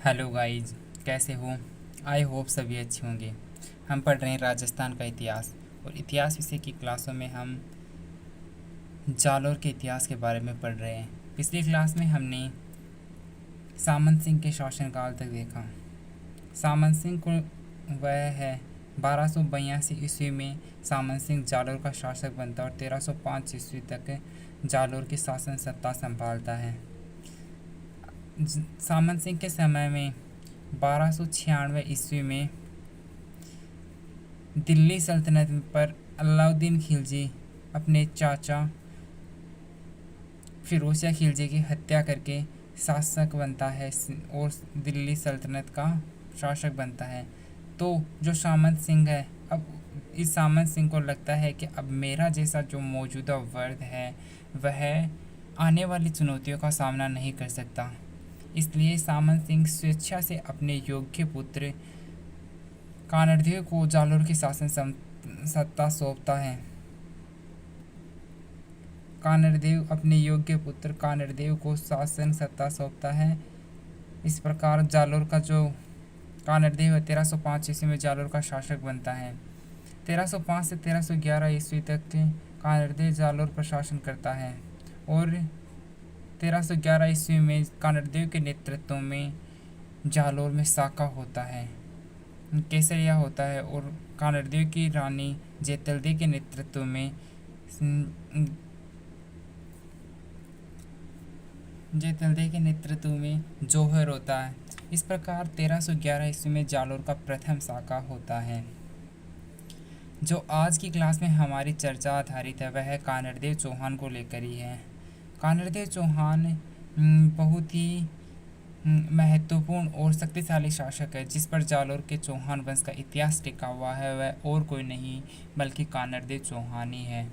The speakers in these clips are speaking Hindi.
हेलो गाइस, कैसे हो? आई होप सभी अच्छे होंगे। हम पढ़ रहे हैं राजस्थान का इतिहास, और इतिहास विषय की क्लासों में हम जालौर के इतिहास के बारे में पढ़ रहे हैं। पिछली क्लास में हमने सामंत सिंह के शासनकाल तक देखा। सामंत सिंह को वह है 1282 ईस्वी में सामंत सिंह जालौर का शासक बनता और 1305 ईस्वी तक जालौर की शासन सत्ता संभालता है। सामंत सिंह के समय में 1296 ईस्वी में दिल्ली सल्तनत पर अलाउद्दीन खिलजी अपने चाचा फिरोज खिलजी की हत्या करके शासक बनता है और दिल्ली सल्तनत का शासक बनता है। तो जो सामंत सिंह है, अब इस सामंत सिंह को लगता है कि अब मेरा जैसा जो मौजूदा वर्ग है वह आने वाली चुनौतियों का सामना नहीं कर सकता। इसलिए सामंत सिंह स्वेच्छा से अपने योग्य पुत्र कानरदेव को जालौर की शासन सत्ता सौंपता है। कानरदेव अपने योग्य पुत्र कानरदेव को शासन सत्ता सौंपता है। इस प्रकार जालौर का जो कानरदेव है 1305 ईस्वी में जालौर का शासक बनता है। 1305 से 1311 ईस्वी तक कानरदेव जालौर पर शासन करता है और 1311 ईस्वी में कानरदेव के नेतृत्व में जालौर में साका होता है, केसरिया होता है, और कानरदेव की रानी जेतलदेव के नेतृत्व में जौहर होता है। इस प्रकार 1311 ईस्वी में जालौर का प्रथम साका होता है। जो आज की क्लास में हमारी चर्चा आधारित है वह कानरदेव चौहान को लेकर ही है। कानरदेव चौहान बहुत ही महत्वपूर्ण और शक्तिशाली शासक है जिस पर जालौर के चौहान वंश का इतिहास टिका हुआ है। वह और कोई नहीं बल्कि कानरदेव चौहान ही है।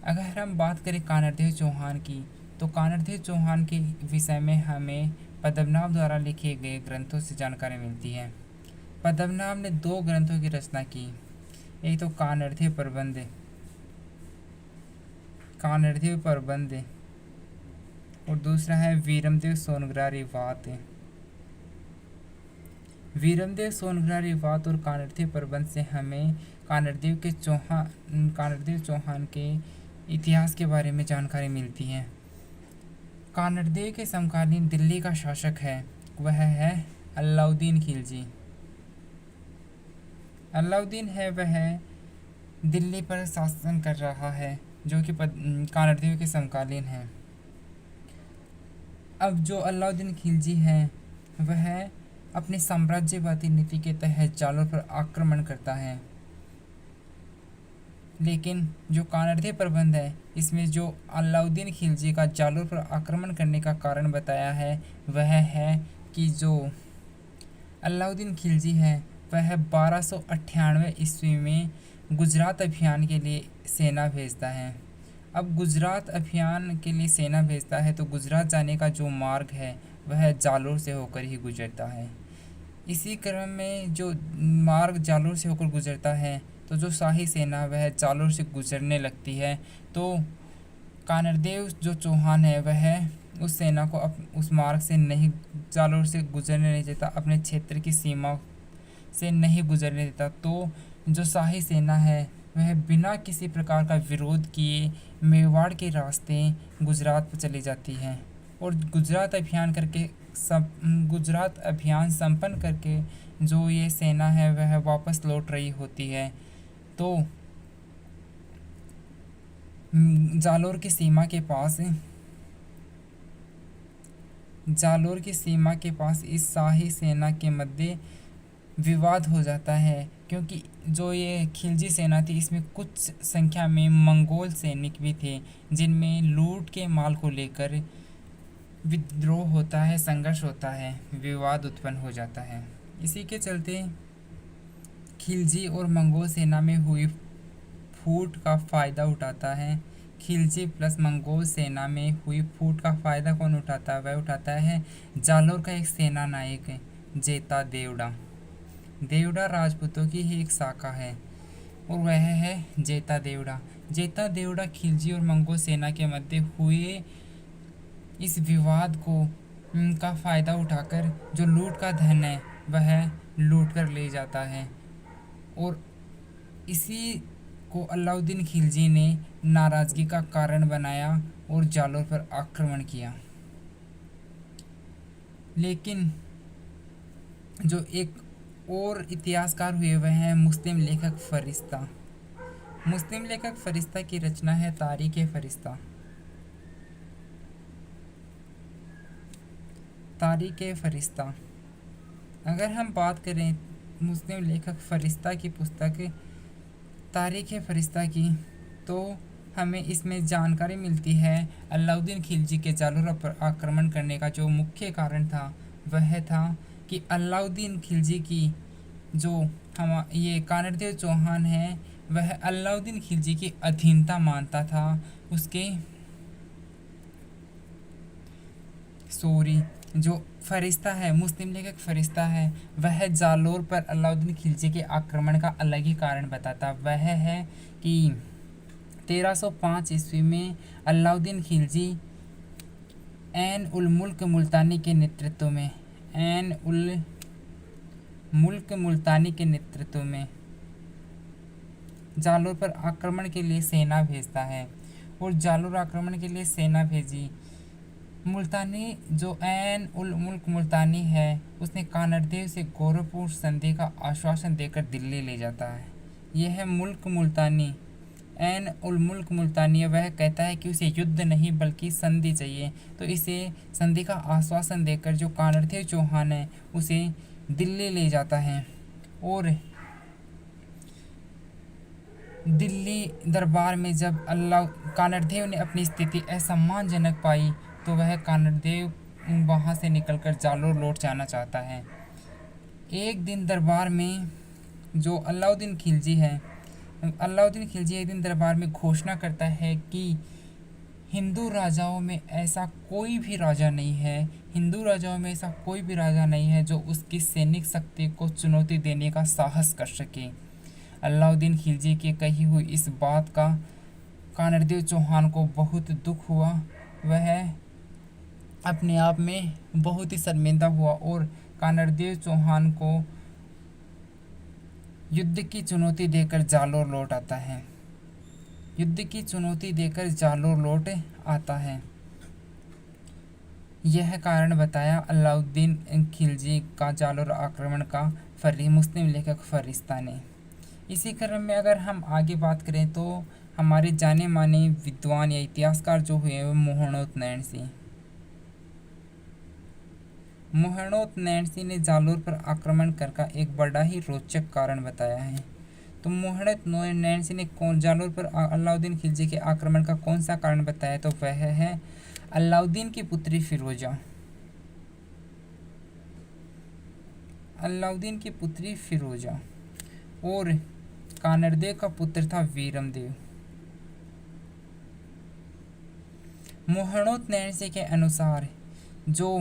अगर हम बात करें कानरदेव चौहान की, तो कानरदेव चौहान के विषय में हमें पद्मनाभ द्वारा लिखे गए ग्रंथों से जानकारी मिलती है। पद्मनाभ ने 2 ग्रंथों की रचना की। एक तो कानरदेव प्रबंध और दूसरा है वीरमदेव सोनग्रा रिवात। वीरमदेव सोनग्रा रिवात और कानरदेव प्रबंध से हमें कानरदेव चौहान के इतिहास के बारे में जानकारी मिलती है। कानरदेव के समकालीन दिल्ली का शासक है वह है अलाउद्दीन खिलजी। अलाउद्दीन है वह दिल्ली पर शासन कर रहा है जो कि कानरदेव के समकालीन है। अब जो अलाउद्दीन खिलजी है वह अपनी साम्राज्यवादी नीति के तहत जालौर पर आक्रमण करता है, लेकिन जो कानरदेव प्रबंध है इसमें जो अलाउद्दीन खिलजी का जालौर पर आक्रमण करने का कारण बताया है वह है कि जो अलाउद्दीन खिलजी है वह 1298 ईस्वी में गुजरात अभियान के लिए सेना भेजता है। अब गुजरात अभियान के लिए सेना भेजता है तो गुजरात जाने का जो मार्ग है वह जालौर से होकर ही गुजरता है। इसी क्रम में जो मार्ग जालौर से होकर गुजरता है तो जो शाही सेना वह जालौर से गुजरने लगती है। तो कानरदेव जो चौहान है वह उस सेना को उस मार्ग से नहीं, जालौर से गुजरने नहीं देता, अपने क्षेत्र की सीमा से नहीं गुजरने देता। तो जो शाही सेना है वह बिना किसी प्रकार का विरोध किए मेवाड़ के रास्ते गुजरात पर चली जाती है और गुजरात अभियान संपन्न करके जो ये सेना है वह वापस लौट रही होती है। तो जालौर की सीमा के पास इस शाही सेना के मध्य विवाद हो जाता है, क्योंकि जो ये खिलजी सेना थी इसमें कुछ संख्या में मंगोल सैनिक भी थे जिनमें लूट के माल को लेकर विद्रोह होता है, संघर्ष होता है, विवाद उत्पन्न हो जाता है। इसी के चलते खिलजी और मंगोल सेना में हुई फूट का फ़ायदा उठाता है। खिलजी प्लस मंगोल सेना में हुई फूट का फ़ायदा कौन उठाता है? वह उठाता है जालौर का एक सेना नायक जेता देवड़ा। देवड़ा राजपूतों की ही एक शाखा है और वह है जेता देवड़ा। जेता देवड़ा खिलजी और मंगोल सेना के मध्य हुए इस विवाद को का फ़ायदा उठाकर जो लूट का धन है वह लूट कर ले जाता है। और इसी को अलाउद्दीन खिलजी ने नाराज़गी का कारण बनाया और जालोर पर आक्रमण किया। लेकिन जो एक और इतिहासकार हुए वह हैं मुस्लिम लेखक फ़रिश्ता। मुस्लिम लेखक फ़रिश्ता की रचना है तारीख़ फ़रिश्ता। तारीख़ फ़रिश्ता। अगर हम बात करें मुस्लिम लेखक फ़रिश्ता की पुस्तक तारीख़ फ़रिश्ता की, तो हमें इसमें जानकारी मिलती है अलाउद्दीन खिलजी के जालोर पर आक्रमण करने का जो मुख्य कारण था वह था कि अलाउद्दीन खिलजी की जो हम ये कानरदेव चौहान है वह अलाउद्दीन खिलजी की अधीनता मानता था। उसके सॉरी जो फ़रिश्ता है, मुस्लिम लेखक फ़रिश्ता है, वह जालोर पर अलाउद्दीन खिलजी के आक्रमण का अलग ही कारण बताता। वह है कि 1305 ईस्वी में अलाउद्दीन खिलजी ऐन उल मुल्क मुल्तानी के नेतृत्व में ऐन उल मुल्क मुल्तानी के नेतृत्व में जालोर पर आक्रमण के लिए सेना भेजता है। और जालोर आक्रमण के लिए सेना भेजी। मुल्तानी जो ऐन उल मुल्क मुल्तानी है उसने कानरदेव से गौरवपूर्ण संधि का आश्वासन देकर दिल्ली ले जाता है। यह मुल्क मुल्तानी ऐन उल मुल्क मुल्तानी वह कहता है कि उसे युद्ध नहीं बल्कि संधि चाहिए, तो इसे संधि का आश्वासन देकर जो कानरदेव चौहान है उसे दिल्ली ले जाता है। और दिल्ली दरबार में जब कानरदेव ने अपनी स्थिति असम्मानजनक पाई तो वह कानरदेव वहाँ से निकलकर जालोर लौट जाना चाहता है। एक दिन दरबार में जो अलाउद्दीन खिलजी एक दिन दरबार में घोषणा करता है कि हिंदू राजाओं में ऐसा कोई भी राजा नहीं है, हिंदू राजाओं में ऐसा कोई भी राजा नहीं है जो उसकी सैनिक शक्ति को चुनौती देने का साहस कर सके। अलाउद्दीन खिलजी की कही हुई इस बात का कानरदेव चौहान को बहुत दुख हुआ। वह अपने आप में बहुत ही शर्मिंदा हुआ और कानरदेव चौहान को युद्ध की चुनौती देकर जालोर लौट आता है। युद्ध की चुनौती देकर जालोर लौट आता है। यह कारण बताया अलाउद्दीन खिलजी का जालोर आक्रमण का मुस्लिम लेखक फ़रिश्ता ने। इसी क्रम में अगर हम आगे बात करें तो हमारे जाने माने विद्वान या इतिहासकार जो हुए वो मोहनोत नैणसी ने जालोर पर आक्रमण कर का एक बड़ा ही रोचक कारण बताया है। तो मोहनोत नैणसी ने जालोर पर अलाउद्दीन खिलजी के आक्रमण का कौन सा कारण बताया, तो वह है अलाउद्दीन की पुत्री फ़िरोज़ा। अलाउद्दीन की पुत्री फ़िरोज़ा और कानरदेव का पुत्र था वीरमदेव। मोहनोत नैणसी के अनुसार जो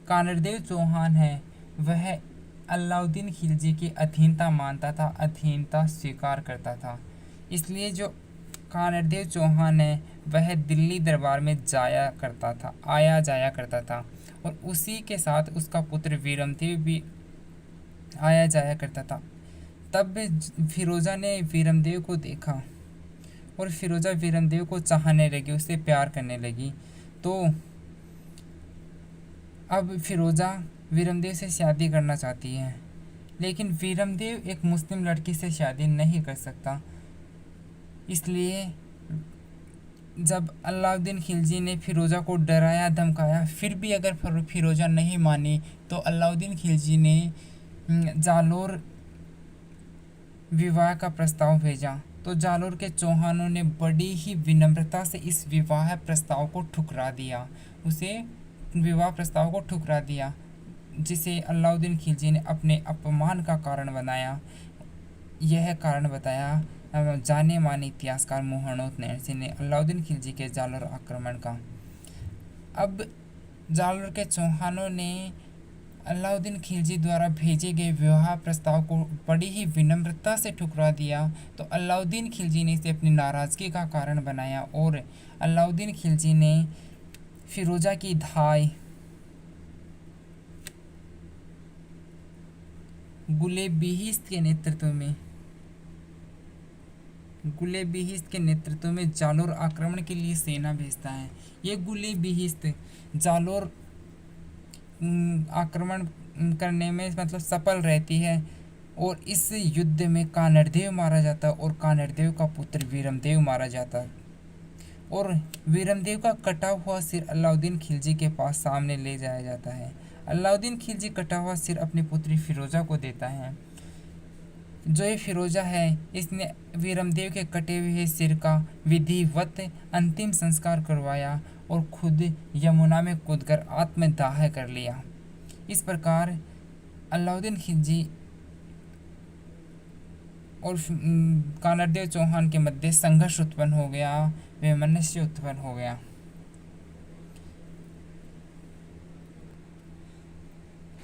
कानरदेव चौहान है वह अलाउद्दीन खिलजी की अधीनता मानता था, अधीनता स्वीकार करता था। इसलिए जो कानरदेव चौहान है वह दिल्ली दरबार में आया जाया करता था और उसी के साथ उसका पुत्र वीरमदेव भी आया जाया करता था। तब फ़िरोज़ा ने वीरमदेव को देखा और फ़िरोज़ा वीरमदेव को चाहने लगी, उससे प्यार करने लगी। तो अब फ़िरोज़ा वीरमदेव से शादी करना चाहती है, लेकिन वीरमदेव एक मुस्लिम लड़की से शादी नहीं कर सकता। इसलिए जब अलाउद्दीन खिलजी ने फ़िरोज़ा को डराया धमकाया, फिर भी अगर फ़िरोज़ा नहीं मानी तो अलाउद्दीन खिलजी ने जालोर विवाह का प्रस्ताव भेजा। तो जालोर के चौहानों ने बड़ी ही विनम्रता से इस विवाह प्रस्ताव को ठुकरा दिया, जिसे अलाउद्दीन खिलजी ने अपने अपमान का कारण बनाया। यह कारण बताया जाने माने इतिहासकार मोहनोत नैणसी ने अलाउद्दीन खिलजी के जालोर आक्रमण का। अब जालोर के चौहानों ने अलाउद्दीन खिलजी द्वारा भेजे गए विवाह प्रस्ताव को बड़ी ही विनम्रता से ठुकरा दिया। तो अलाउद्दीन खिलजी ने इसे अपनी नाराज़गी का कारण बनाया और अलाउद्दीन खिलजी ने फ़िरोज़ा की धाई गुलेबिहिस्त के नेतृत्व में जालोर आक्रमण के लिए सेना भेजता है। ये गुलेबिहिस्त जालोर आक्रमण करने में मतलब सफल रहती है और इस युद्ध में कानरदेव मारा जाता है और कानरदेव का पुत्र वीरमदेव मारा जाता है और वीरमदेव का कटा हुआ सिर अलाउद्दीन खिलजी के पास सामने ले जाया जाता है। अलाउद्दीन खिलजी कटा हुआ सिर अपनी पुत्री फिरोजा को देता है। जो ये फिरोजा है इसने वीरमदेव के कटे हुए सिर का विधिवत अंतिम संस्कार करवाया और खुद यमुना में कूदकर आत्मदाह कर लिया। इस प्रकार अलाउद्दीन खिलजी और कानरदेव चौहान के मध्य संघर्ष उत्पन्न हो गया, वैमनस्य उत्पन्न हो गया।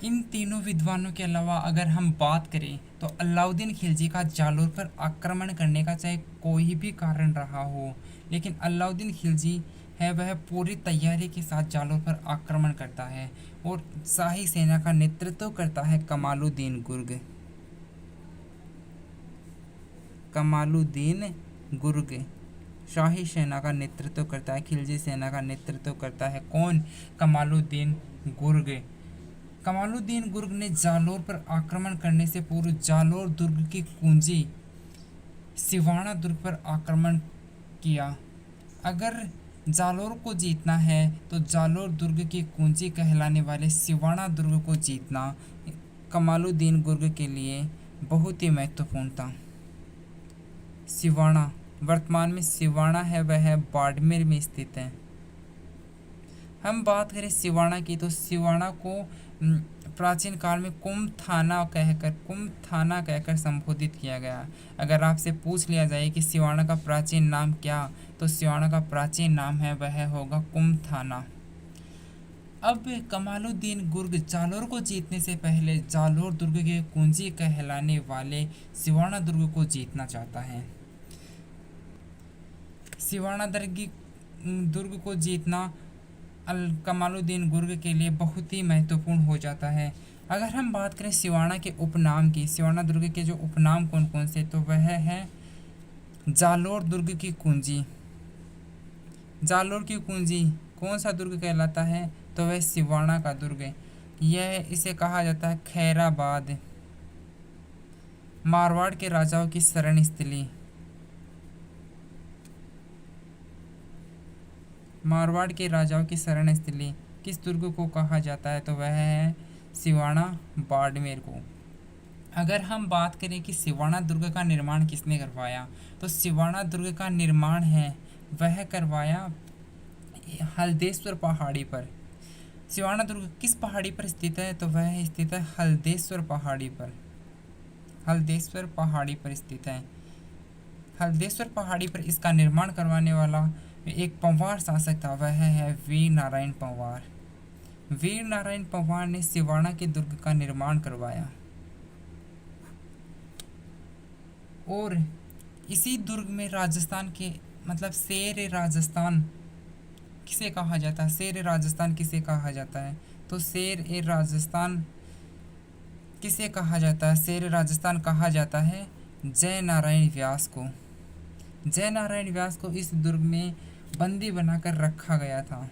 इन तीनों विद्वानों के अलावा अगर हम बात करें तो अलाउद्दीन खिलजी का जालोर पर आक्रमण करने का चाहे कोई भी कारण रहा हो, लेकिन अलाउद्दीन खिलजी है वह पूरी तैयारी के साथ जालोर पर आक्रमण करता है और शाही सेना का नेतृत्व करता है कमालुद्दीन गुर्ग शाही सेना का नेतृत्व करता है, खिलजी सेना का नेतृत्व करता है कौन? कमालुद्दीन गुर्ग ने जालोर पर आक्रमण करने से पूर्व जालोर दुर्ग की कुंजी सिवाना दुर्ग पर आक्रमण किया। अगर जालोर को जीतना है तो जालोर दुर्ग की कुंजी कहलाने वाले सिवाना दुर्ग को जीतना कमालुद्दीन गुर्ग के लिए बहुत ही महत्वपूर्ण था। सिवाना वर्तमान में सिवाना है वह बाड़मेर में स्थित है। हम बात करें सिवाना की तो सिवाना को प्राचीन काल में कुमथाना कहकर संबोधित किया गया। अगर आपसे पूछ लिया जाए कि सिवाना का प्राचीन नाम क्या, तो सिवाना का प्राचीन नाम है वह होगा कुमथाना। अब कमालुद्दीन गुर्ग जालोर को जीतने से पहले जालोर दुर्ग के कुंजी कहलाने वाले सिवाना दुर्ग को जीतना चाहता है। सिवाना दुर्ग को जीतना कमालुद्दीन गुर्ग के लिए बहुत ही महत्वपूर्ण हो जाता है। अगर हम बात करें सिवाना के उपनाम की, सिवाना दुर्ग के जो उपनाम कौन कौन से, तो वह है जालोर दुर्ग की कुंजी। जालोर की कुंजी कौन सा दुर्ग कहलाता है, तो वह सिवाना का दुर्ग है। यह इसे कहा जाता है खैराबाद, मारवाड़ के राजाओं की शरण स्थली। मारवाड़ के राजाओं की शरण स्थली किस दुर्ग को कहा जाता है, तो वह है सिवाना बाड़मेर को। अगर हम बात करें कि सिवाना दुर्ग का निर्माण किसने करवाया, तो सिवाना दुर्ग का निर्माण है वह करवाया हल्देश्वर पहाड़ी पर। सिवाना दुर्ग किस पहाड़ी पर स्थित है, तो वह स्थित है हल्देश्वर पहाड़ी पर। हल्देश्वर पहाड़ी पर स्थित है। हल्देश्वर पहाड़ी पर इसका निर्माण करवाने वाला एक पंवार शासक था, वह है वीर नारायण पंवार। वीर नारायण पंवार ने सिवाना के दुर्ग का निर्माण करवाया और इसी दुर्ग में राजस्थान के मतलब शेर राजस्थान किसे कहा जाता है, शेर राजस्थान किसे कहा जाता है, तो शेर राजस्थान किसे कहा जाता है, शेर राजस्थान कहा जाता है जय नारायण व्यास को। जय नारायण व्यास को इस दुर्ग में बंदी बनाकर रखा गया था।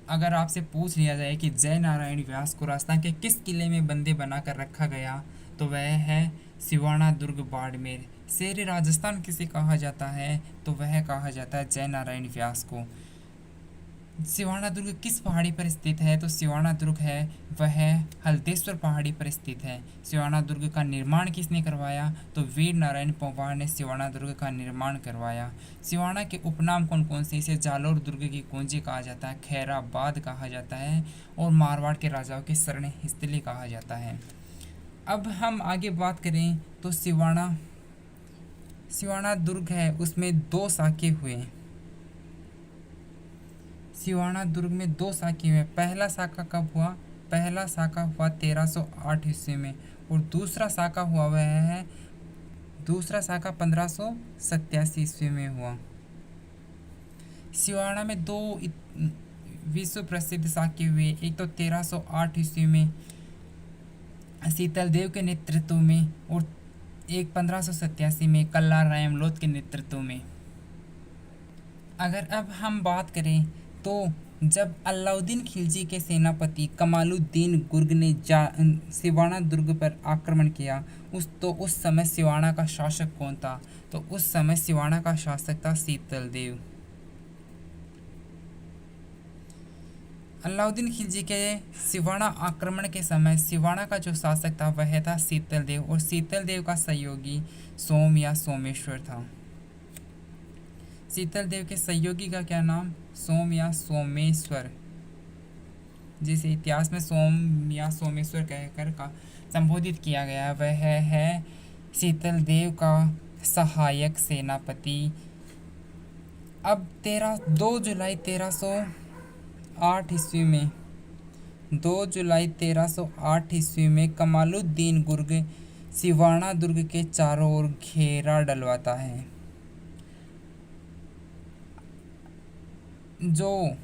अगर आपसे पूछ लिया जाए कि जय नारायण व्यास को राजस्थान के किस किले में बंदी बनाकर रखा गया, तो वह है सिवाना दुर्ग बाड़मेर। शेर राजस्थान किसे कहा जाता है, तो वह कहा जाता है जय नारायण व्यास को। सिवाना दुर्ग किस पहाड़ी पर स्थित है, तो सिवाना दुर्ग है वह हल्देश्वर पहाड़ी पर स्थित है। सिवाना दुर्ग का निर्माण किसने करवाया, तो वीर नारायण पंवार ने सिवाना दुर्ग का निर्माण करवाया। सिवाना के उपनाम कौन कौन से, इसे जालोर दुर्ग की कुंजी कहा जाता है, खैराबाद कहा जाता है और मारवाड़ के राजाओं की शरण स्थली कहा जाता है। अब हम आगे बात करें तो सिवाना दुर्ग है उसमें दो साके हुए। सिवाना दुर्ग में दो साके हुए। पहला साका कब हुआ, पहला साका हुआ 1308 ईस्वी में और दूसरा साका हुआ वह है दूसरा साका 1587 ईस्वी में हुआ। सिवाना में दो विश्व प्रसिद्ध साके हुए, एक तो 1308 ईस्वी में शीतल देव के नेतृत्व में और एक 1587 में कल्ला रायमलोध के नेतृत्व में। अगर अब हम बात करें तो जब अलाउद्दीन खिलजी के सेनापति कमालुद्दीन गुर्ग ने सिवाना दुर्ग पर आक्रमण किया उस समय सिवाना का शासक कौन था? तो उस समय सिवाना का शासक था शीतल देव। अलाउद्दीन खिलजी के सिवाना आक्रमण के समय सिवाना का जो शासक था वह था शीतल देव और शीतल देव का सहयोगी सोम या सोमेश्वर था। शीतल देव के सहयोगी का क्या नाम? सोम या सोमेश्वर, जिसे इतिहास में सोम या सोमेश्वर कहकर का संबोधित किया गया, वह है शीतल देव का सहायक सेनापति। अब 2 जुलाई 1308 ईस्वी में 2 जुलाई 1308 ईस्वी में कमालुद्दीन गुर्ग सिवाना दुर्ग के चारों ओर घेरा डलवाता है। जो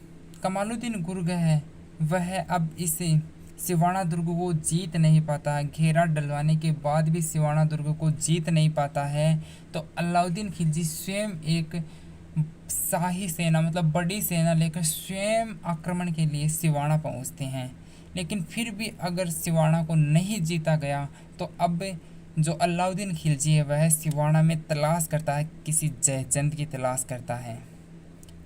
कमालुद्दीन गुर्ग है वह अब इसे सिवाना दुर्ग को जीत नहीं पाता है। घेरा डलवाने के बाद भी सिवाना दुर्ग को जीत नहीं पाता है। तो अलाउद्दीन खिलजी स्वयं एक शाही सेना मतलब बड़ी सेना लेकर स्वयं आक्रमण के लिए सिवाना पहुंचते हैं। लेकिन फिर भी अगर सिवाना को नहीं जीता गया तो अब जो अलाउद्दीन खिलजी है वह सिवाना में तलाश करता है, किसी जयचंद की तलाश करता है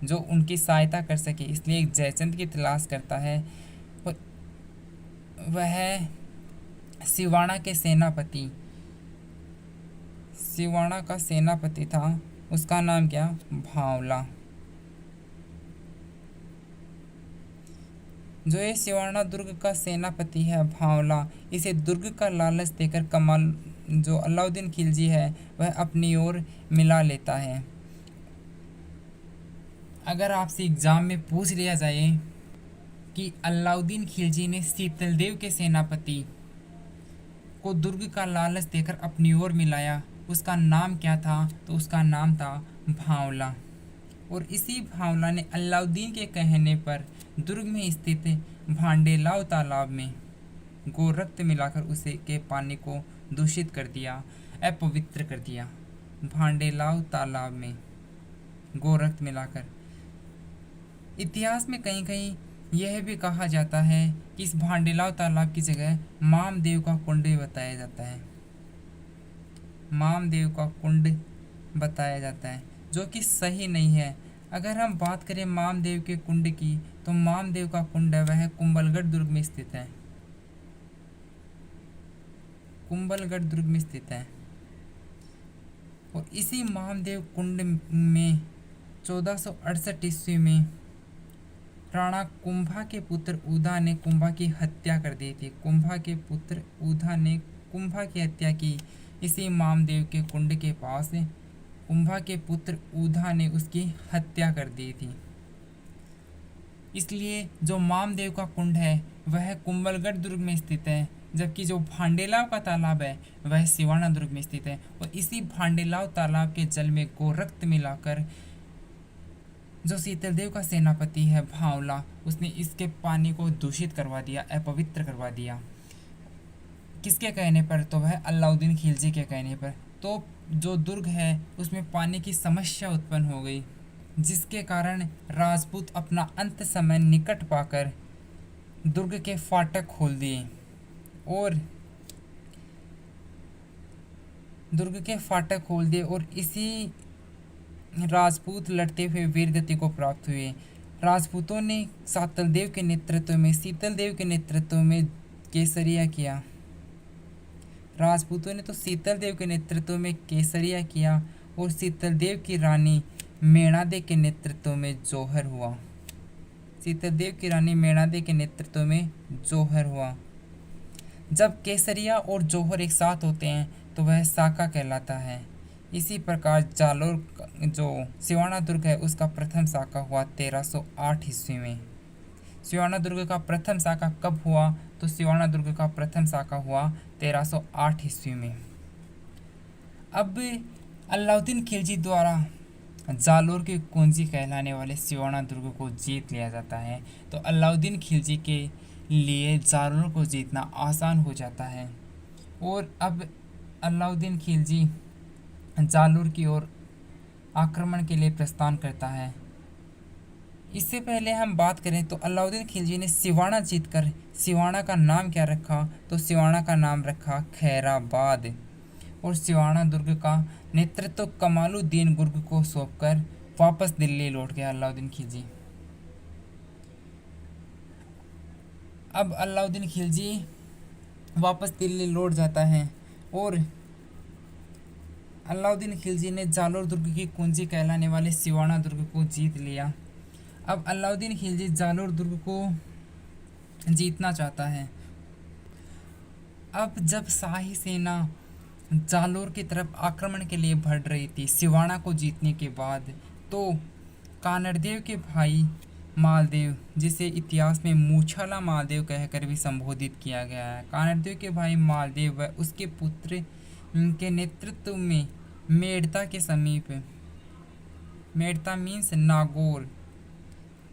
जो उनकी सहायता कर सके, इसलिए एक जयचंद की तलाश करता है। वह सिवाना का सेनापति था, उसका नाम क्या? भांवला। जो ये सिवाना दुर्ग का सेनापति है भांवला, इसे दुर्ग का लालच देकर जो अलाउद्दीन खिलजी है वह अपनी ओर मिला लेता है। अगर आपसे एग्जाम में पूछ लिया जाए कि अलाउद्दीन खिलजी ने शीतल देव के सेनापति को दुर्ग का लालच देकर अपनी ओर मिलाया, उसका नाम क्या था? तो उसका नाम था भांवला। और इसी भांवला ने अलाउद्दीन के कहने पर दुर्ग में स्थित भांडेलाव तालाब में गोरक्त मिलाकर उसे के पानी को दूषित कर दिया, अपवित्र कर दिया। भांडेलाव तालाब में गोरक्त मिलाकर। इतिहास में कहीं कहीं यह भी कहा जाता है कि इस भांडेलाव तालाब की जगह मामदेव का कुंड बताया जाता है। मामदेव का कुंड बताया जाता है जो कि सही नहीं है। अगर हम बात करें मामदेव के कुंड की तो मामदेव का कुंड है वह कुंभलगढ़ दुर्ग में स्थित है। कुंभलगढ़ दुर्ग में स्थित है। और इसी मामदेव कुंड में 1468 ईस्वी में राणा कुंभा के पुत्र उदा ने कुंभा की हत्या कर दी थी। कुंभा के पुत्र उदा ने कुंभा की हत्या की इसी मामदेव के कुंड के पास। कुंभा के पुत्र उदा ने उसकी हत्या कर दी थी। इसलिए जो मामदेव का कुंड है वह कुंभलगढ़ दुर्ग में स्थित है, जबकि जो भांडेलाव का तालाब है वह सिवाना दुर्ग में स्थित है। और इसी भांडेलाव तालाब के जल में गोरक्त मिलाकर जो शीतलदेव का सेनापति है भांवला, उसने इसके पानी को दूषित करवा दिया, अपवित्र करवा दिया। किसके कहने पर? तो वह अलाउद्दीन खिलजी के कहने पर। तो जो दुर्ग है उसमें पानी की समस्या उत्पन्न हो गई, जिसके कारण राजपूत अपना अंत समय निकट पाकर दुर्ग के फाटक खोल दिए और इसी राजपूत लड़ते हुए वीरगति को प्राप्त हुए। राजपूतों ने शीतलदेव के नेतृत्व में केसरिया किया। राजपूतों ने तो शीतलदेव के नेतृत्व में केसरिया किया और शीतलदेव की रानी मेणादे के नेतृत्व में जौहर हुआ। शीतलदेव की रानी मेणादे के नेतृत्व में जौहर हुआ। जब केसरिया और जौहर एक साथ होते हैं तो वह साका कहलाता है। इसी प्रकार जालोर जो सिवाना दुर्ग है उसका प्रथम साका हुआ 1308 ईस्वी में। सिवाना दुर्ग का प्रथम साका कब हुआ? तो सिवाना दुर्ग का प्रथम साका हुआ 1308 ईस्वी में। अब अलाउद्दीन खिलजी द्वारा जालोर की कुंजी कहलाने वाले सिवाना दुर्ग को जीत लिया जाता है। तो अलाउद्दीन खिलजी के लिए जालोर को जीतना आसान हो जाता है। और अब अलाउद्दीन खिलजी जालोर की ओर आक्रमण के लिए प्रस्थान करता है। इससे पहले हम बात करें तो अलाउद्दीन खिलजी ने सिवाना जीतकर सिवाना का नाम क्या रखा, तो सिवाना का नाम रखा खैराबाद, और सिवाना दुर्ग का नेतृत्व कमालुद्दीन गुर्ग को सौंपकर वापस दिल्ली लौट गया अलाउद्दीन खिलजी। अब अलाउद्दीन खिलजी वापस दिल्ली लौट जाता है और अलाउद्दीन खिलजी ने जालोर दुर्ग की कुंजी कहलाने वाले सिवाना दुर्ग को जीत लिया। अब अलाउद्दीन खिलजी जालोर दुर्ग को जीतना चाहता है। अब जब शाही सेना जालोर की तरफ आक्रमण के लिए बढ़ रही थी सिवाना को जीतने के बाद, तो कानड़देव के भाई मालदेव, जिसे इतिहास में मूछाला मालदेव कहकर भी संबोधित किया गया है, कानड़देव के भाई मालदेव व उसके पुत्र के नेतृत्व में मेड़ता के समीप, मेड़ता मीन्स नागौर,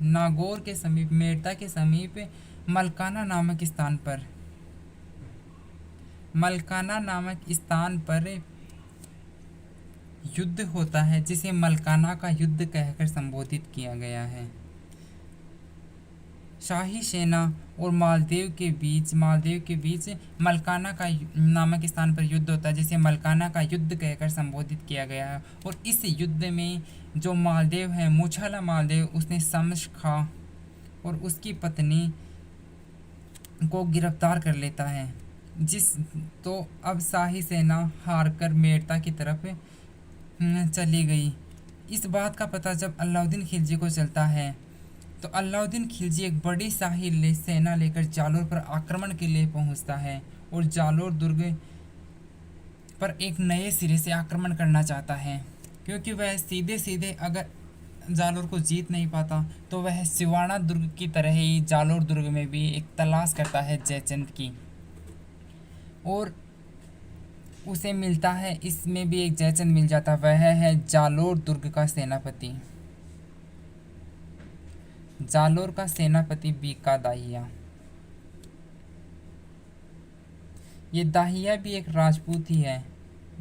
नागौर के समीप, मेड़ता के समीप मलकाना नामक स्थान पर युद्ध होता है, जिसे मलकाना का युद्ध कहकर संबोधित किया गया है। शाही सेना और मालदेव के बीच मलकाना का नामक स्थान पर युद्ध होता है, जिसे मलकाना का युद्ध कहकर संबोधित किया गया है। और इस युद्ध में जो मालदेव है, मूछाला मालदेव, उसने शम्स खां और उसकी पत्नी को गिरफ्तार कर लेता है। तो अब शाही सेना हारकर मेड़ता की तरफ चली गई। इस बात का पता जब अलाउद्दीन खिलजी को चलता है तो अलाउद्दीन खिलजी एक बड़ी शाही सेना लेकर जालोर पर आक्रमण के लिए पहुंचता है और जालोर दुर्ग पर एक नए सिरे से आक्रमण करना चाहता है, क्योंकि वह सीधे सीधे अगर जालोर को जीत नहीं पाता तो वह सिवाना दुर्ग की तरह ही जालोर दुर्ग में भी एक तलाश करता है जयचंद की, और उसे मिलता है, इसमें भी एक जयचंद मिल जाता। वह है जालोर दुर्ग का सेनापति, जालोर का सेनापति बीका दाहिया। ये दाहिया भी एक राजपूत ही है,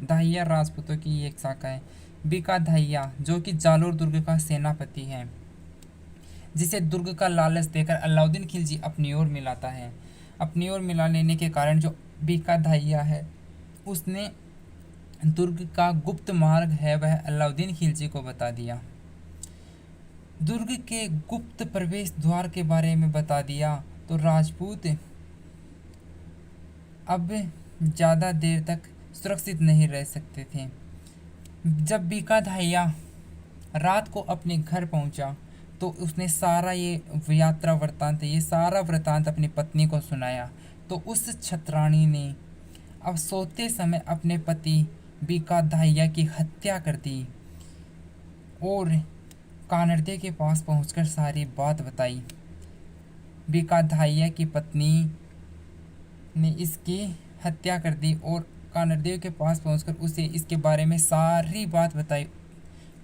दाहिया राजपूतों की एक शाखा है। बीका दाहिया जो कि जालोर दुर्ग का सेनापति है, जिसे दुर्ग का लालच देकर अलाउद्दीन खिलजी अपनी ओर मिलाता है। अपनी ओर मिला लेने के कारण जो बीका दाहिया है उसने दुर्ग का गुप्त मार्ग है वह अलाउद्दीन खिलजी को बता दिया। दुर्ग के गुप्त प्रवेश द्वार के बारे में बता दिया तो राजपूत अब ज़्यादा देर तक सुरक्षित नहीं रह सकते थे। जब बीका दाहिया रात को अपने घर पहुंचा तो उसने सारा ये सारा वृतांत अपनी पत्नी को सुनाया। तो उस छत्राणी ने अब सोते समय अपने पति बीका दाहिया की हत्या कर दी और कानड़दे के पास पहुंचकर सारी बात बताई। बीका दाहिया की पत्नी ने इसकी हत्या कर दी और कानड़देव के पास पहुंचकर उसे इसके बारे में सारी बात बताई,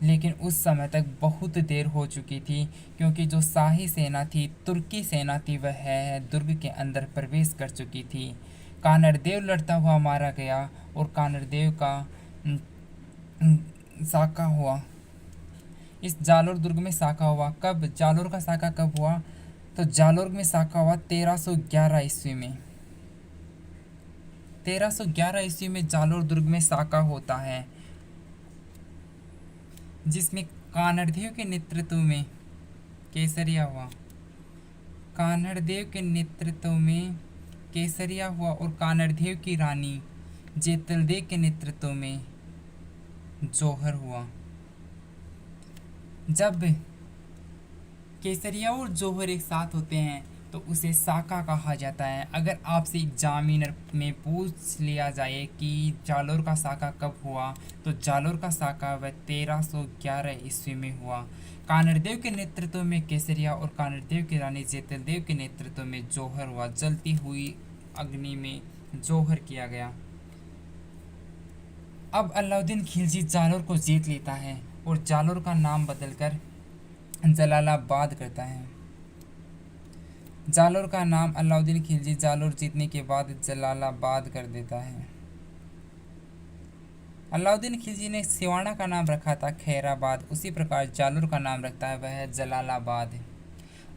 लेकिन उस समय तक बहुत देर हो चुकी थी, क्योंकि जो शाही सेना थी, तुर्की सेना थी, वह दुर्ग के अंदर प्रवेश कर चुकी थी। कानड़देव लड़ता हुआ मारा गया और कानड़देव का साका हुआ, इस जालोर दुर्ग में साका हुआ। कब जालोर का साका कब हुआ, तो जालोर में साका हुआ 1311 ईस्वी में। 1311 ईस्वी में जालोर दुर्ग में साका होता है, जिसमें कानड़देव के नेतृत्व में केसरिया हुआ। कानड़देव के नेतृत्व में केसरिया हुआ और कानड़देव की रानी जेतलदेव के नेतृत्व में जौहर हुआ। जब केसरिया और जौहर एक साथ होते हैं तो उसे साका कहा जाता है। अगर आपसे एग्जामिनर में पूछ लिया जाए कि जालोर का साका कब हुआ, तो जालोर का साका वह 1311 ईस्वी में हुआ। कानड़देव के नेतृत्व में केसरिया और कानड़देव की रानी जेतलदेव के नेतृत्व में जौहर हुआ। जलती हुई अग्नि में जौहर किया गया। अब अलाउद्दीन खिलजी जालोर को जीत लेता है और जालोर का नाम बदलकर जलालाबाद करता है। जालोर का नाम अलाउद्दीन खिलजी जालोर जीतने के बाद जलालाबाद कर देता है। अलाउद्दीन खिलजी ने सिवाना का नाम रखा था खैराबाद, उसी प्रकार जालोर का नाम रखता है वह है जलालाबाद।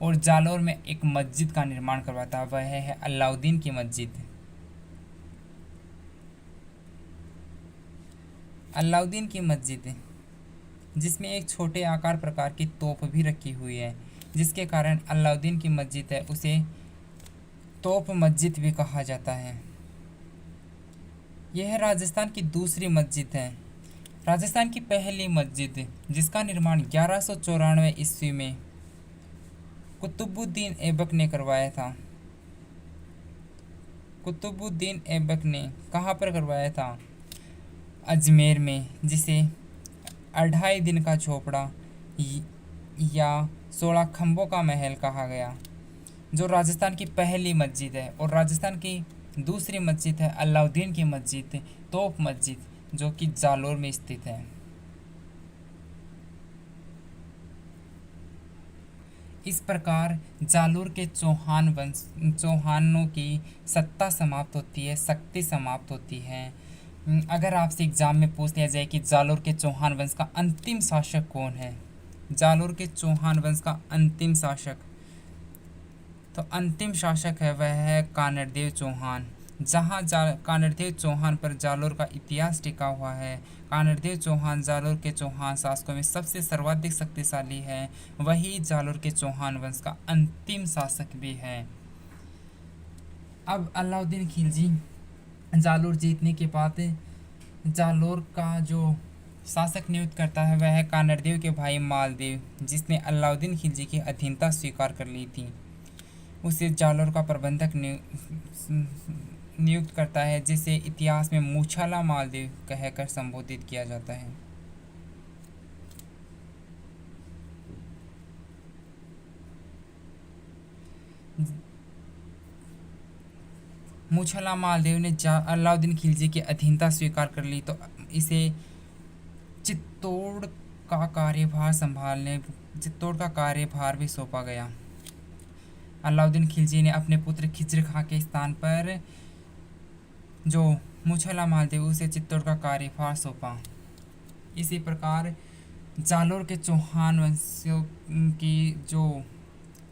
और जालोर में एक मस्जिद का निर्माण करवाता है वह है अलाउद्दीन की मस्जिद। अलाउद्दीन की मस्जिद जिसमें एक छोटे आकार प्रकार की तोप भी रखी हुई है, जिसके कारण अलाउद्दीन की मस्जिद है उसे तोप मस्जिद भी कहा जाता है। यह राजस्थान की दूसरी मस्जिद है। राजस्थान की पहली मस्जिद जिसका निर्माण 1194 ईस्वी में कुतुबुद्दीन ऐबक ने करवाया था। कुतुबुद्दीन ऐबक ने कहाँ पर करवाया था? अजमेर में, जिसे 2.5 दिन का झोपड़ा या 16 खम्भों का महल कहा गया, जो राजस्थान की पहली मस्जिद है। और राजस्थान की दूसरी मस्जिद है अलाउद्दीन की मस्जिद, तोप मस्जिद, जो कि जालोर में स्थित है। इस प्रकार जालोर के चौहानों की सत्ता समाप्त होती है, शक्ति समाप्त होती है। अगर आपसे एग्जाम में पूछ लिया जाए कि जालोर के चौहान वंश का अंतिम शासक कौन है, जालोर के चौहान वंश का अंतिम शासक, तो अंतिम शासक है वह है कानड़देव चौहान। जहाँ कानड़देव चौहान पर जालोर का इतिहास टिका हुआ है। कानड़देव चौहान जालोर के चौहान शासकों में सबसे सर्वाधिक शक्तिशाली है, वही जालोर के चौहान वंश का अंतिम शासक भी है। अब अलाउद्दीन खिलजी जालोर जीतने के बाद जालोर का जो शासक नियुक्त करता है वह है कानड़देव के भाई मालदेव, जिसने अलाउद्दीन खिलजी की अधीनता स्वीकार कर ली थी। उसे जालोर का प्रबंधक नियुक्त करता है, जिसे इतिहास में मूछाला मालदेव कहकर संबोधित किया जाता है। मूछाला मालदेव ने अलाउद्दीन खिलजी की अधीनता स्वीकार कर ली तो इसे चित्तौड़ का कार्यभार भी सौंपा गया। अलाउद्दीन खिलजी ने अपने पुत्र खिज्र खां के स्थान पर जो मूछाला मालदेव उसे चित्तौड़ का कार्यभार सौंपा। इसी प्रकार जालोर के चौहान वंशियों की जो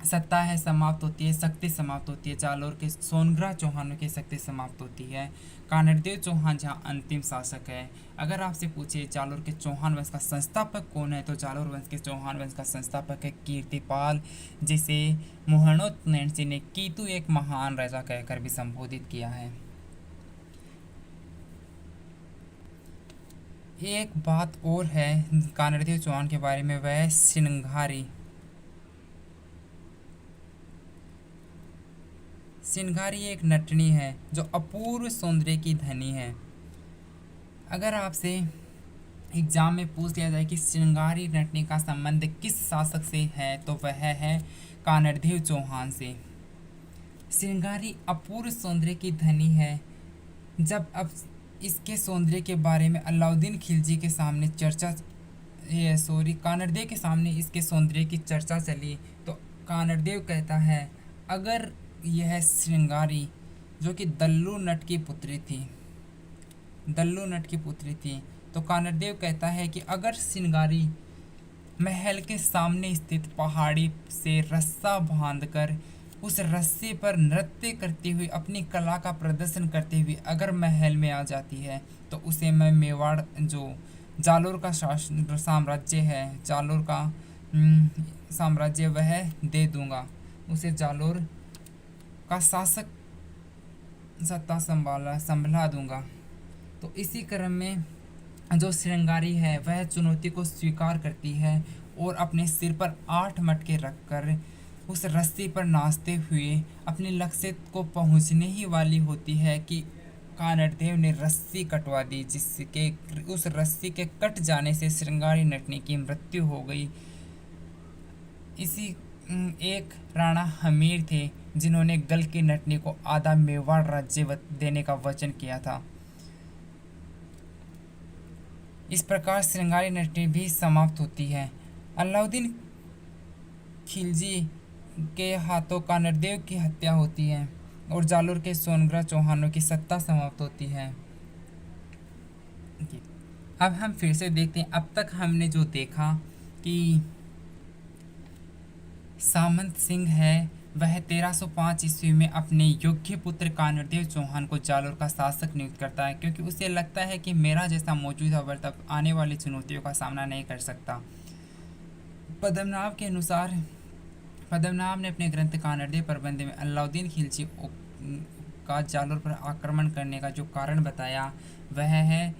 सत्ता है समाप्त होती है, शक्ति समाप्त होती है। जालोर के सोनग्रा चौहानों की शक्ति समाप्त होती है। कानड़देव चौहान जहाँ अंतिम शासक है। अगर आपसे पूछे जालोर के चौहान वंश का संस्थापक कौन है, तो जालोर वंश के चौहान वंश का संस्थापक है कीर्तिपाल, जिसे मोहनोत्तनैणसी ने कीतु एक महान राजा कहकर भी संबोधित किया है। एक बात और है कानड़देव चौहान के बारे में, वह है सिंघारी। सिंघारी एक नटनी है जो अपूर्व सौंदर्य की धनी है। अगर आपसे एग्जाम में पूछ लिया जाए कि सिंघारी नटनी का संबंध किस शासक से है, तो वह है कानड़देव चौहान से। सिंघारी अपूर्व सौंदर्य की धनी है। जब अब इसके सौंदर्य के बारे में अलाउद्दीन खिलजी के सामने कानड़देव के सामने इसके सौंदर्य की चर्चा चली, तो कानड़देव कहता है अगर यह श्रृंगारी जो कि दल्लू नट की पुत्री थी, तो कानड़देव कहता है कि अगर श्रृंगारी महल के सामने स्थित पहाड़ी से रस्सा बांधकर उस रस्से पर नृत्य करती हुई अपनी कला का प्रदर्शन करते हुए अगर महल में आ जाती है, तो उसे मैं मेवाड़ जो जालोर का साम्राज्य है, जालोर का साम्राज्य वह दे दूंगा, उसे जालोर का शासक सत्ता संभला दूंगा। तो इसी क्रम में जो श्रृंगारी है वह चुनौती को स्वीकार करती है और अपने सिर पर 8 मटके रखकर उस रस्सी पर नाचते हुए अपने लक्ष्य को पहुंचने ही वाली होती है कि कानड़देव ने रस्सी कटवा दी, जिसके उस रस्सी के कट जाने से श्रृंगारी नटनी की मृत्यु हो गई। इसी एक राणा हमीर थे जिन्होंने गल की नटनी को आधा मेवाड़ राज्य देने का वचन किया था। इस प्रकार श्रृंगारी नटनी भी समाप्त होती है। अलाउद्दीन खिलजी के हाथों कानड़देव की हत्या होती है और जालोर के सोनग्रा चौहानों की सत्ता समाप्त होती है। अब हम फिर से देखते हैं। अब तक हमने जो देखा कि सामंत सिंह है वह 1305 ईस्वी में अपने योग्य पुत्र कानरदेव चौहान को जालोर का शासक नियुक्त करता है, क्योंकि उसे लगता है कि मेरा जैसा मौजूदा वर्ग अब आने वाली चुनौतियों का सामना नहीं कर सकता। पद्मनाभ के अनुसार पद्मनाभ ने अपने ग्रंथ कानरदेव प्रबंध में अलाउद्दीन खिलजी का जालोर पर आक्रमण करने का जो कारण बताया वह है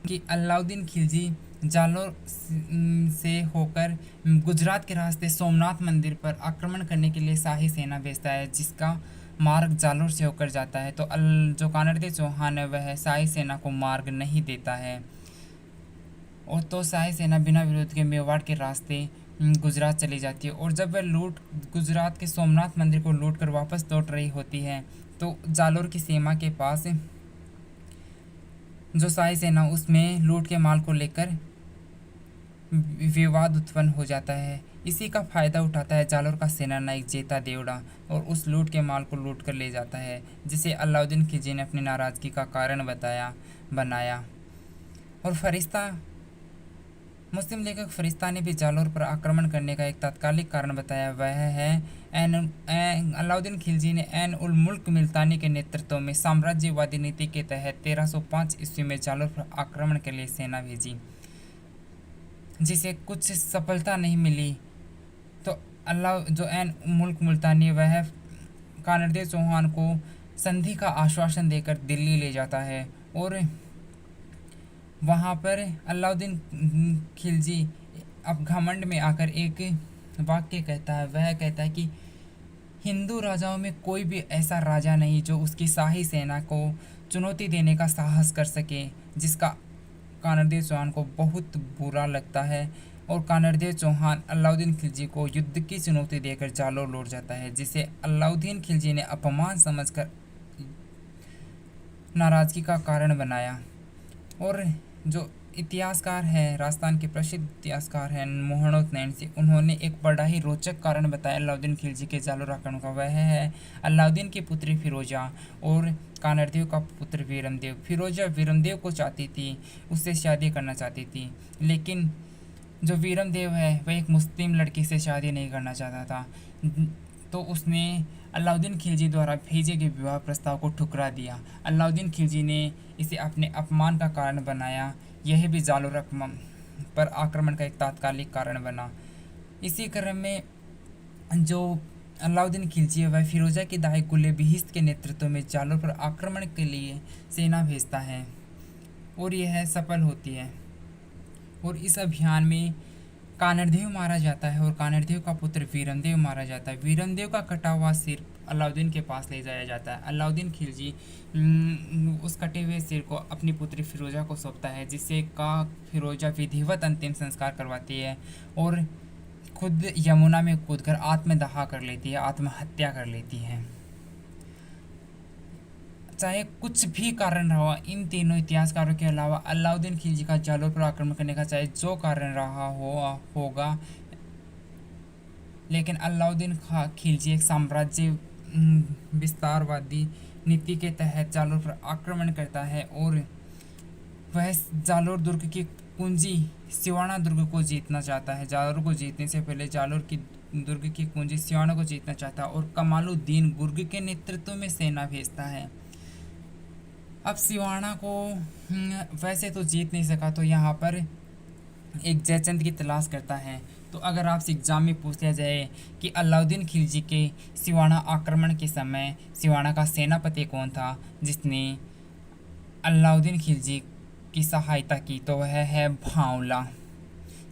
कि अलाउद्दीन खिलजी जालोर से होकर गुजरात के रास्ते सोमनाथ मंदिर पर आक्रमण करने के लिए शाही सेना भेजता है, जिसका मार्ग जालोर से होकर जाता है। तो जो कानरदेव चौहान है वह शाही सेना को मार्ग नहीं देता है, और तो शाही सेना बिना विरोध के मेवाड़ के रास्ते गुजरात चली जाती है। और जब वह गुजरात के सोमनाथ मंदिर को लूट कर वापस लौट रही होती है तो जालोर की सीमा के पास जो शाही सेना उसमें लूट के माल को लेकर विवाद उत्पन्न हो जाता है। इसी का फायदा उठाता है जालोर का सेनानायक जेता देवड़ा और उस लूट के माल को लूट कर ले जाता है, जिसे अलाउद्दीन खिलजी ने अपनी नाराज़गी का कारण बनाया। और फरिश्ता मुस्लिम लेखक फरिश्ता ने भी जालोर पर आक्रमण करने का एक तात्कालिक कारण बताया, वह है अलाउद्दीन खिलजी ने ऐन उल मुल्क मुल्तानी के नेतृत्व में साम्राज्यवादी नीति के तहत 1305 ईस्वी में जालोर पर आक्रमण के लिए सेना भेजी, जिसे कुछ सफलता नहीं मिली। तो जो ऐन मुल्क मुल्तानी वह कानरदेव चौहान को संधि का आश्वासन देकर दिल्ली ले जाता है, और वहाँ पर अलाउद्दीन खिलजी अब घमंड में आकर एक वाक्य कहता है। वह कहता है कि हिंदू राजाओं में कोई भी ऐसा राजा नहीं जो उसकी शाही सेना को चुनौती देने का साहस कर सके, जिसका कानरदेव चौहान को बहुत बुरा लगता है। और कानरदेव चौहान अलाउद्दीन खिलजी को युद्ध की चुनौती देकर जालोर लौट जाता है, जिसे अलाउद्दीन खिलजी ने अपमान समझकर नाराज़गी का कारण बनाया। और जो इतिहासकार हैं, राजस्थान के प्रसिद्ध इतिहासकार हैं मोहनोद नैनसी, उन्होंने एक बड़ा ही रोचक कारण बताया अलाउद्दीन खिलजी के जालोर आक्रमण का। वह है अलाउद्दीन की पुत्री फिरोजा और कानरदेव का पुत्र वीरमदेव। फिरोजा वीरमदेव को चाहती थी, उससे शादी करना चाहती थी, लेकिन जो वीरमदेव है वह एक मुस्लिम लड़की से शादी नहीं करना चाहता था, तो उसने अलाउद्दीन खिलजी द्वारा भेजे गए विवाह प्रस्ताव को ठुकरा दिया। अलाउद्दीन खिलजी ने इसे अपने अपमान का कारण बनाया। यह भी जालोर पर आक्रमण का एक तात्कालिक कारण बना। इसी क्रम में जो अलाउद्दीन खिलजी है वह फिरोजा की दाई गुले बिहिस्त के नेतृत्व में जालोर पर आक्रमण के लिए सेना भेजता है, और यह सफल होती है। और इस अभियान में कानरदेव मारा जाता है और कानरदेव का पुत्र वीरमदेव मारा जाता है। वीरमदेव का कटा हुआ सिर अलाउद्दीन के पास ले जाया जाता है। अलाउद्दीन खिलजी उस कटे हुए सिर को अपनी पुत्री फिरोजा को सौंपता है, जिससे का फिरोजा विधिवत अंतिम संस्कार करवाती है और खुद यमुना में कूदकर आत्मदाह कर लेती है, आत्महत्या कर लेती है। चाहे कुछ भी कारण रहा, इन तीनों इतिहासकारों के अलावा अलाउद्दीन खिलजी का जालोर पर आक्रमण करने का चाहे जो कारण रहा होगा, लेकिन अलाउद्दीन खिलजी एक साम्राज्य विस्तारवादी नीति के तहत जालोर पर आक्रमण करता है, और वह जालोर दुर्ग की कुंजी सिवाना दुर्ग को जीतना चाहता है। जालोर को जीतने से पहले जालोर की दुर्ग की कुंजी सिवाना को जीतना चाहता है, और कमालुद्दीन गुर्ग के नेतृत्व में सेना भेजता है। अब सिवाना को वैसे तो जीत नहीं सका, तो यहाँ पर एक जयचंद की तलाश करता है। तो अगर आपसे एग्जाम में पूछ लिया जाए कि अलाउद्दीन खिलजी के सिवाना आक्रमण के समय सिवाना का सेनापति कौन था जिसने अलाउद्दीन खिलजी की सहायता की, तो वह है भांवला।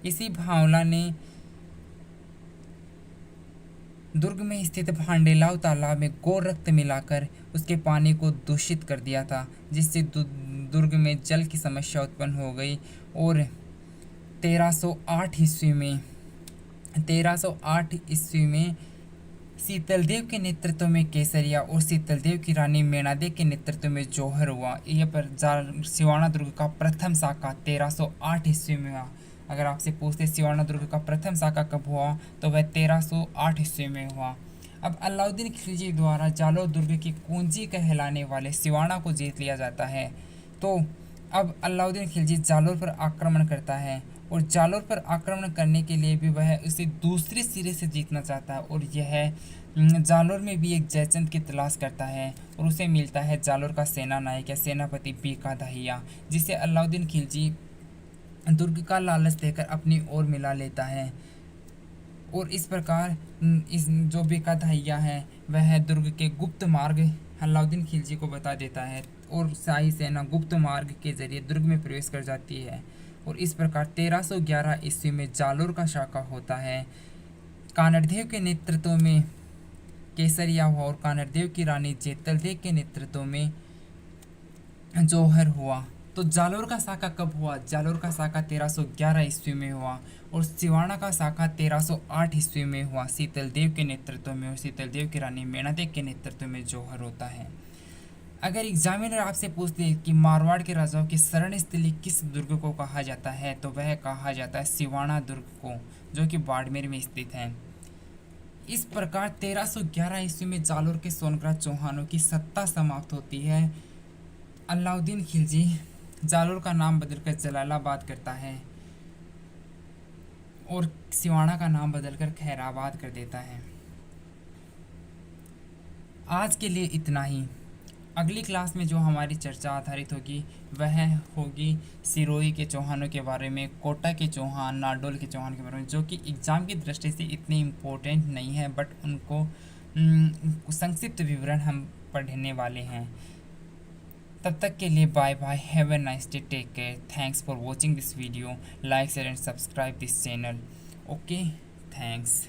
इसी भांवला ने दुर्ग में स्थित भांडेलाव तालाब में गौ रक्त मिलाकर उसके पानी को दूषित कर दिया था, जिससे दुर्ग में जल की समस्या उत्पन्न हो गई। और 1308 ईस्वी में शीतलदेव के नेतृत्व में केसरिया और शीतलदेव की रानी मेणादेव के नेतृत्व में जौहर हुआ। यह पर सिवाना दुर्ग का प्रथम शाखा 1308 ईस्वी में हुआ। अगर आपसे पूछते सिवाना दुर्ग का प्रथम शाखा कब हुआ, तो वह 1308 ईस्वी में हुआ। अब अलाउद्दीन खिलजी द्वारा जालोर दुर्ग की कुंजी कहलाने वाले सिवाना को जीत लिया जाता है। तो अब अलाउद्दीन खिलजी जालोर पर आक्रमण करता है और जालोर पर आक्रमण करने के लिए भी वह उसे दूसरे सिरे से जीतना चाहता है और यह जालोर में भी एक जयचंद की तलाश करता है और उसे मिलता है जालोर का सेना नायक या सेनापति बीका दहिया, जिसे अलाउद्दीन खिलजी दुर्ग का लालच देकर अपनी ओर मिला लेता है। और इस प्रकार इस जो बीका दहिया है वह दुर्ग के गुप्त मार्ग अलाउद्दीन खिलजी को बता देता है और शाही सेना गुप्त मार्ग के जरिए दुर्ग में प्रवेश कर जाती है। और इस प्रकार 1311 ईस्वी में जालोर का शाका होता है। कानड़देव के नेतृत्व में केसरिया हुआ और कानड़देव की रानी जेतल देव के नेतृत्व में जौहर हुआ। तो जालोर का साका कब हुआ? जालोर का साका 1311 ईस्वी में हुआ और सिवाना का साका 1308 ईस्वी में हुआ शीतल देव के नेतृत्व में और शीतल देव की रानी मेणादेव के नेतृत्व में जौहर होता है। अगर एग्जामिनर आपसे पूछते हैं कि मारवाड़ के राजाओं की शरण स्थली किस दुर्ग को कहा जाता है तो वह कहा जाता है सिवाना दुर्ग को, जो कि बाड़मेर में स्थित है। इस प्रकार 1311 ईस्वी में जालोर के सोनग्राह चौहानों की सत्ता समाप्त होती है। अलाउद्दीन खिलजी जालोर का नाम बदलकर जलालाबाद करता है और सिवाना का नाम बदलकर खैराबाद कर देता है। आज के लिए इतना ही। अगली क्लास में जो हमारी चर्चा आधारित होगी वह होगी सिरोही के चौहानों के बारे में, कोटा के चौहान, नाडोल के चौहान के बारे में, जो कि एग्ज़ाम की दृष्टि से इतने इम्पोर्टेंट नहीं है, बट उनको संक्षिप्त विवरण हम पढ़ने वाले हैं। तब तक के लिए bye bye, have a nice day, take care, thanks for watching this video, like share and subscribe this channel. Okay, thanks.